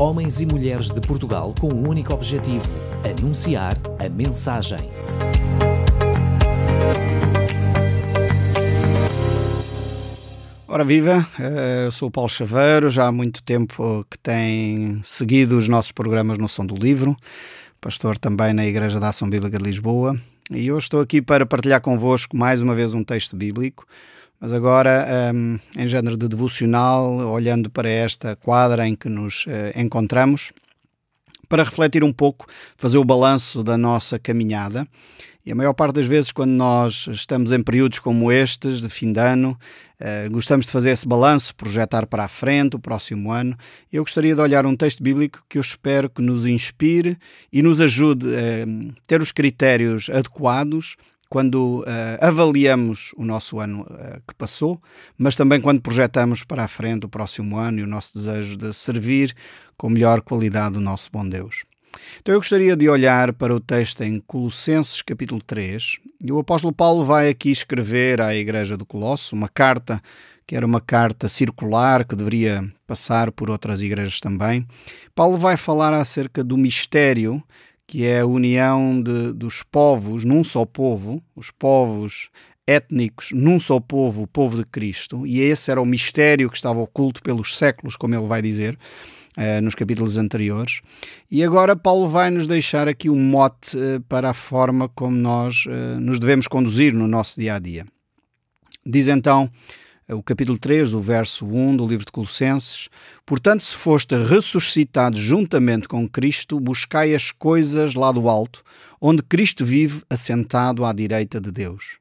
Homens e mulheres de Portugal com um único objetivo: anunciar a mensagem. Ora viva, eu sou o Paulo Chaveiro, já há muito tempo que tem seguido os nossos programas no Som do Livro, pastor também na Igreja da Ação Bíblica de Lisboa, e hoje estou aqui para partilhar convosco mais uma vez um texto bíblico, mas agora em género de devocional, olhando para esta quadra em que nos encontramos, para refletir um pouco, fazer o balanço da nossa caminhada. E a maior parte das vezes, quando nós estamos em períodos como estes, de fim de ano, gostamos de fazer esse balanço, projetar para a frente o próximo ano. Eu gostaria de olhar um texto bíblico que eu espero que nos inspire e nos ajude a ter os critérios adequados quando avaliamos o nosso ano que passou, mas também quando projetamos para a frente o próximo ano e o nosso desejo de servir com melhor qualidade o nosso bom Deus. Então eu gostaria de olhar para o texto em Colossenses capítulo 3, e o apóstolo Paulo vai aqui escrever à igreja de Colosso uma carta, que era uma carta circular, que deveria passar por outras igrejas também. Paulo vai falar acerca do mistério, que é a união dos povos num só povo, os povos étnicos num só povo, o povo de Cristo, e esse era o mistério que estava oculto pelos séculos, como ele vai dizer, nos capítulos anteriores. E agora Paulo vai nos deixar aqui um mote para a forma como nós nos devemos conduzir no nosso dia-a-dia. Diz então o capítulo 3, o verso 1 do livro de Colossenses: portanto, se foste ressuscitado juntamente com Cristo, buscai as coisas lá do alto, onde Cristo vive assentado à direita de Deus.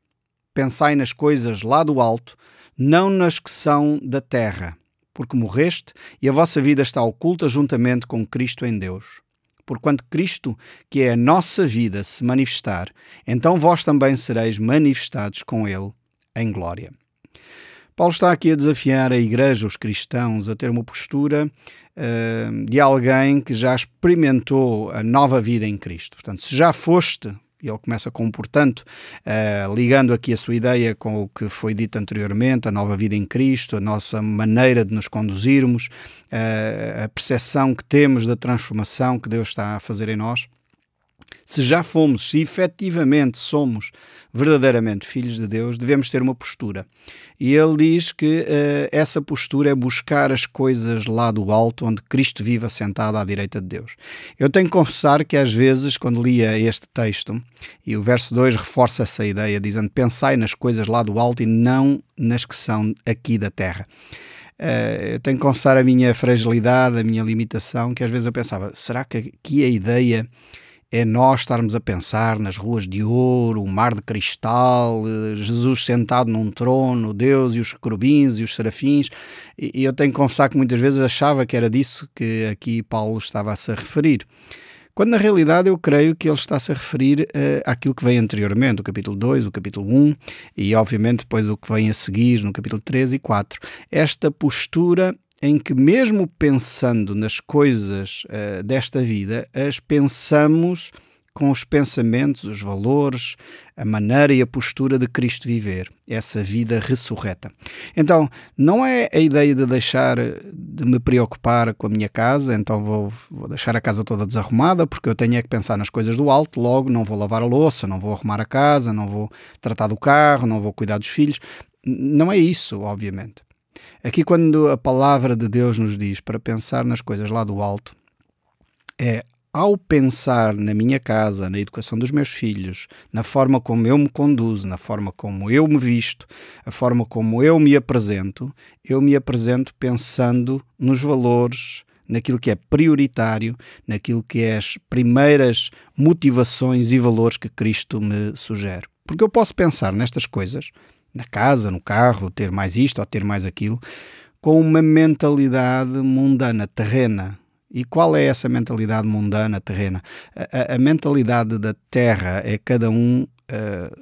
Pensai nas coisas lá do alto, não nas que são da terra, porque morreste e a vossa vida está oculta juntamente com Cristo em Deus. Porquanto Cristo, que é a nossa vida, se manifestar, então vós também sereis manifestados com Ele em glória. Paulo está aqui a desafiar a igreja, os cristãos, a ter uma postura de alguém que já experimentou a nova vida em Cristo. Portanto, se já foste, e ele começa com portanto, ligando aqui a sua ideia com o que foi dito anteriormente, a nova vida em Cristo, a nossa maneira de nos conduzirmos, a percepção que temos da transformação que Deus está a fazer em nós. Se já fomos, se efetivamente somos verdadeiramente filhos de Deus, devemos ter uma postura. E ele diz que essa postura é buscar as coisas lá do alto, onde Cristo vive assentado à direita de Deus. Eu tenho que confessar que às vezes, quando lia este texto, e o verso 2 reforça essa ideia, dizendo: pensai nas coisas lá do alto e não nas que são aqui da terra. Eu tenho que confessar a minha fragilidade, a minha limitação, que às vezes eu pensava: será que aqui a ideia é nós estarmos a pensar nas ruas de ouro, o mar de cristal, Jesus sentado num trono, Deus e os querubins e os serafins? E eu tenho que confessar que muitas vezes achava que era disso que aqui Paulo estava a se referir. Quando na realidade eu creio que ele está-se a referir àquilo que vem anteriormente, o capítulo 2, o capítulo 1 e obviamente depois o que vem a seguir no capítulo 3 e 4. Esta postura em que, mesmo pensando nas coisas desta vida, as pensamos com os pensamentos, os valores, a maneira e a postura de Cristo viver, essa vida ressurreta. Então, não é a ideia de deixar de me preocupar com a minha casa, então vou deixar a casa toda desarrumada, porque eu tenho é que pensar nas coisas do alto, logo não vou lavar a louça, não vou arrumar a casa, não vou tratar do carro, não vou cuidar dos filhos. Não é isso, obviamente. Aqui, quando a palavra de Deus nos diz para pensar nas coisas lá do alto, é ao pensar na minha casa, na educação dos meus filhos, na forma como eu me conduzo, na forma como eu me visto, a forma como eu me apresento pensando nos valores, naquilo que é prioritário, naquilo que é as primeiras motivações e valores que Cristo me sugere. Porque eu posso pensar nestas coisas, na casa, no carro, ter mais isto ou ter mais aquilo, com uma mentalidade mundana, terrena. E qual é essa mentalidade mundana, terrena? A mentalidade da terra é cada um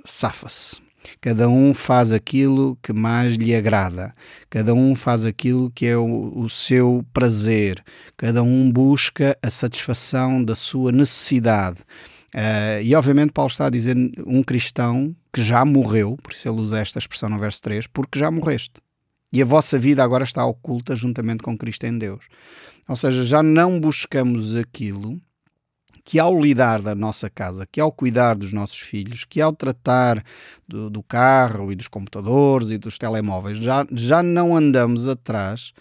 safa-se. Cada um faz aquilo que mais lhe agrada. Cada um faz aquilo que é o seu prazer. Cada um busca a satisfação da sua necessidade. E obviamente Paulo está a dizer um cristão que já morreu, por isso ele usa esta expressão no verso 3, porque já morreste. e a vossa vida agora está oculta juntamente com Cristo em Deus. Ou seja, já não buscamos aquilo que ao lidar da nossa casa, que ao cuidar dos nossos filhos, que ao tratar do carro e dos computadores e dos telemóveis, já não andamos atrás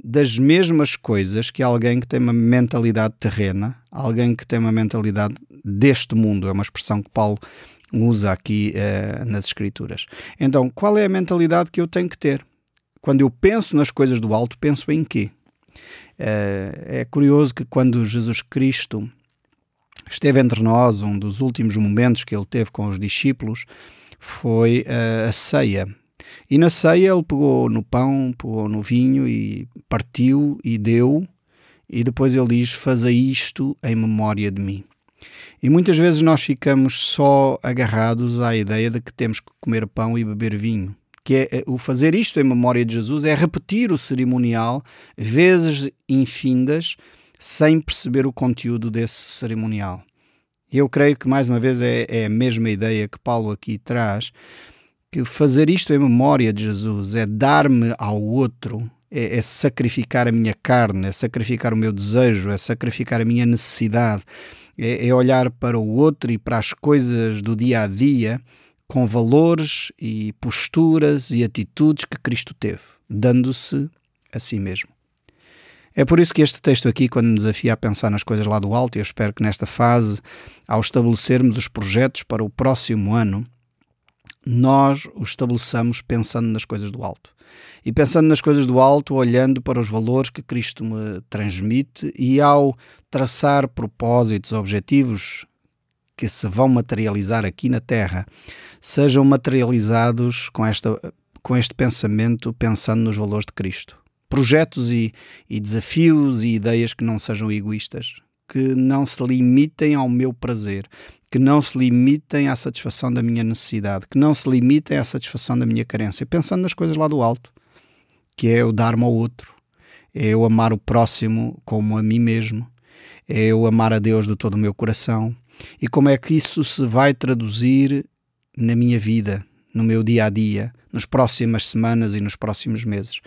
das mesmas coisas que alguém que tem uma mentalidade terrena, alguém que tem uma mentalidade deste mundo. É uma expressão que Paulo usa aqui nas Escrituras. Então, qual é a mentalidade que eu tenho que ter? Quando eu penso nas coisas do alto, penso em quê? É curioso que quando Jesus Cristo esteve entre nós, um dos últimos momentos que ele teve com os discípulos foi a ceia. E na ceia ele pegou no pão, pegou no vinho e partiu e deu, e depois ele diz: fazei isto em memória de mim. E muitas vezes nós ficamos só agarrados à ideia de que temos que comer pão e beber vinho. Que é o fazer isto em memória de Jesus, é repetir o cerimonial vezes infindas, sem perceber o conteúdo desse cerimonial. Eu creio que, mais uma vez, é a mesma ideia que Paulo aqui traz, que fazer isto em memória de Jesus é dar-me ao outro, é sacrificar a minha carne, é sacrificar o meu desejo, é sacrificar a minha necessidade, é olhar para o outro e para as coisas do dia a dia com valores e posturas e atitudes que Cristo teve, dando-se a si mesmo. É por isso que este texto aqui, quando me desafia a pensar nas coisas lá do alto, eu espero que nesta fase, ao estabelecermos os projetos para o próximo ano, nós os estabeleçamos pensando nas coisas do alto. E pensando nas coisas do alto, olhando para os valores que Cristo me transmite, e ao traçar propósitos, objetivos que se vão materializar aqui na Terra, sejam materializados com este pensamento, pensando nos valores de Cristo. Projetos e desafios e ideias que não sejam egoístas, que não se limitem ao meu prazer, que não se limitem à satisfação da minha necessidade, que não se limitem à satisfação da minha carência, pensando nas coisas lá do alto, que é eu dar-me ao outro, é eu amar o próximo como a mim mesmo, é eu amar a Deus de todo o meu coração. E como é que isso se vai traduzir na minha vida, no meu dia a dia, nas próximas semanas e nos próximos meses?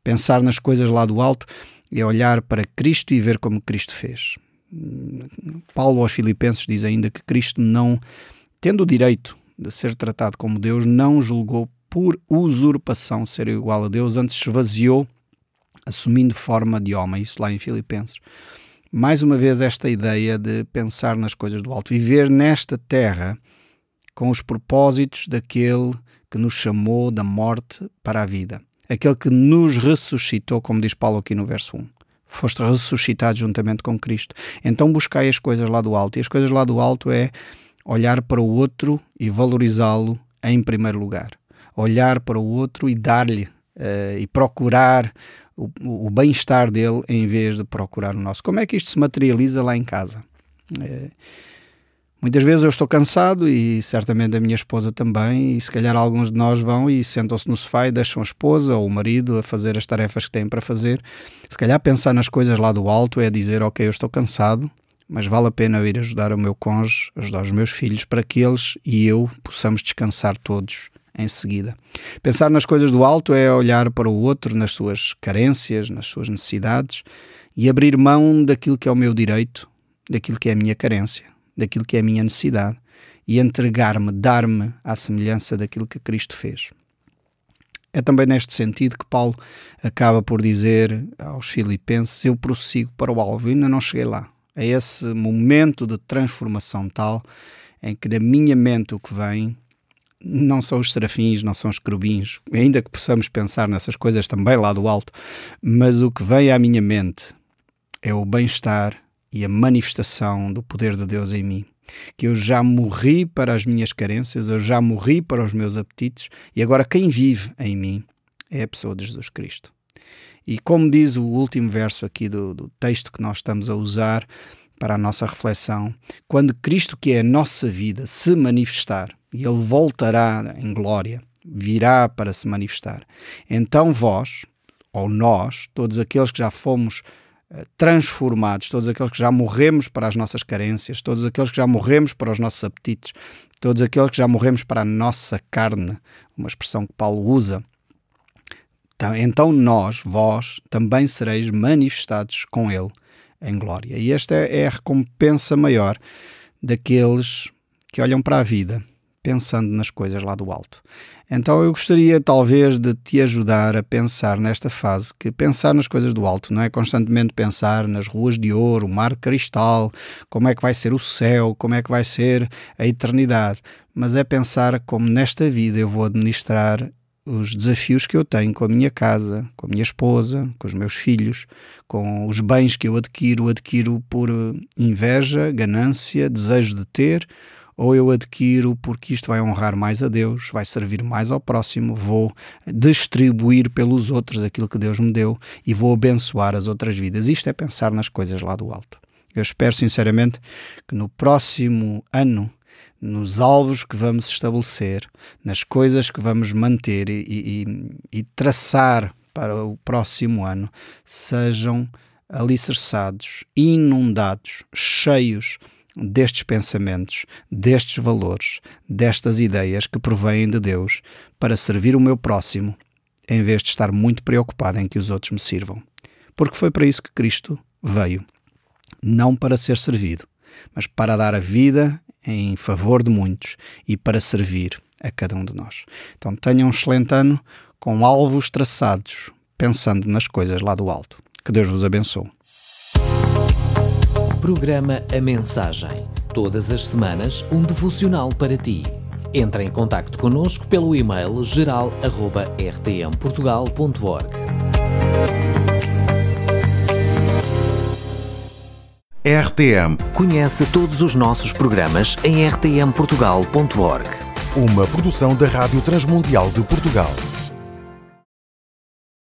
Pensar nas coisas lá do alto é olhar para Cristo e ver como Cristo fez. Paulo aos Filipenses diz ainda que Cristo, não tendo o direito de ser tratado como Deus, não julgou por usurpação ser igual a Deus, antes se esvaziou, assumindo forma de homem. Isso lá em Filipenses. Mais uma vez esta ideia de pensar nas coisas do alto, viver nesta terra com os propósitos daquele que nos chamou da morte para a vida, aquele que nos ressuscitou, como diz Paulo aqui no verso 1. Foste ressuscitado juntamente com Cristo. Então buscai as coisas lá do alto. E as coisas lá do alto é olhar para o outro e valorizá-lo em primeiro lugar. Olhar para o outro e dar-lhe e procurar o bem-estar dele em vez de procurar o nosso. Como é que isto se materializa lá em casa? Muitas vezes eu estou cansado e certamente a minha esposa também, e se calhar alguns de nós vão e sentam-se no sofá e deixam a esposa ou o marido a fazer as tarefas que têm para fazer. Se calhar pensar nas coisas lá do alto é dizer: ok, eu estou cansado, mas vale a pena eu ir ajudar o meu cônjuge, ajudar os meus filhos, para que eles e eu possamos descansar todos em seguida. Pensar nas coisas do alto é olhar para o outro, nas suas carências, nas suas necessidades, e abrir mão daquilo que é o meu direito, daquilo que é a minha carência, daquilo que é a minha necessidade, e entregar-me, dar-me à semelhança daquilo que Cristo fez. É também neste sentido que Paulo acaba por dizer aos Filipenses: eu prossigo para o alvo. Ainda não cheguei lá. É esse momento de transformação tal em que na minha mente o que vem não são os serafins, não são os querubins, ainda que possamos pensar nessas coisas também lá do alto, mas o que vem à minha mente é o bem-estar e a manifestação do poder de Deus em mim. Que eu já morri para as minhas carências, eu já morri para os meus apetites, e agora quem vive em mim é a pessoa de Jesus Cristo. E como diz o último verso aqui do texto que nós estamos a usar para a nossa reflexão, quando Cristo, que é a nossa vida, se manifestar, e Ele voltará em glória, virá para se manifestar, então vós, ou nós, todos aqueles que já fomos transformados, todos aqueles que já morremos para as nossas carências, todos aqueles que já morremos para os nossos apetites, todos aqueles que já morremos para a nossa carne, uma expressão que Paulo usa, Então vós, também sereis manifestados com ele em glória. E esta é a recompensa maior daqueles que olham para a vida pensando nas coisas lá do alto. Então eu gostaria talvez de te ajudar a pensar nesta fase, que pensar nas coisas do alto não é constantemente pensar nas ruas de ouro, o mar de cristal, como é que vai ser o céu, como é que vai ser a eternidade, mas é pensar como nesta vida eu vou administrar os desafios que eu tenho com a minha casa, com a minha esposa, com os meus filhos, com os bens que eu adquiro por inveja, ganância, desejo de ter, ou eu adquiro porque isto vai honrar mais a Deus, vai servir mais ao próximo, vou distribuir pelos outros aquilo que Deus me deu e vou abençoar as outras vidas. Isto é pensar nas coisas lá do alto. Eu espero sinceramente que no próximo ano, nos alvos que vamos estabelecer, nas coisas que vamos manter e traçar para o próximo ano, sejam alicerçados, inundados, cheios destes pensamentos, destes valores, destas ideias que provêm de Deus para servir o meu próximo, em vez de estar muito preocupado em que os outros me sirvam. Porque foi para isso que Cristo veio, não para ser servido, mas para dar a vida em favor de muitos e para servir a cada um de nós. Então tenham um excelente ano com alvos traçados, pensando nas coisas lá do alto. Que Deus vos abençoe. Programa A Mensagem. Todas as semanas um devocional para ti. Entra em contacto connosco pelo e-mail geral@rtmportugal.org. RTM. Conhece todos os nossos programas em rtmportugal.org. Uma produção da Rádio Transmundial de Portugal.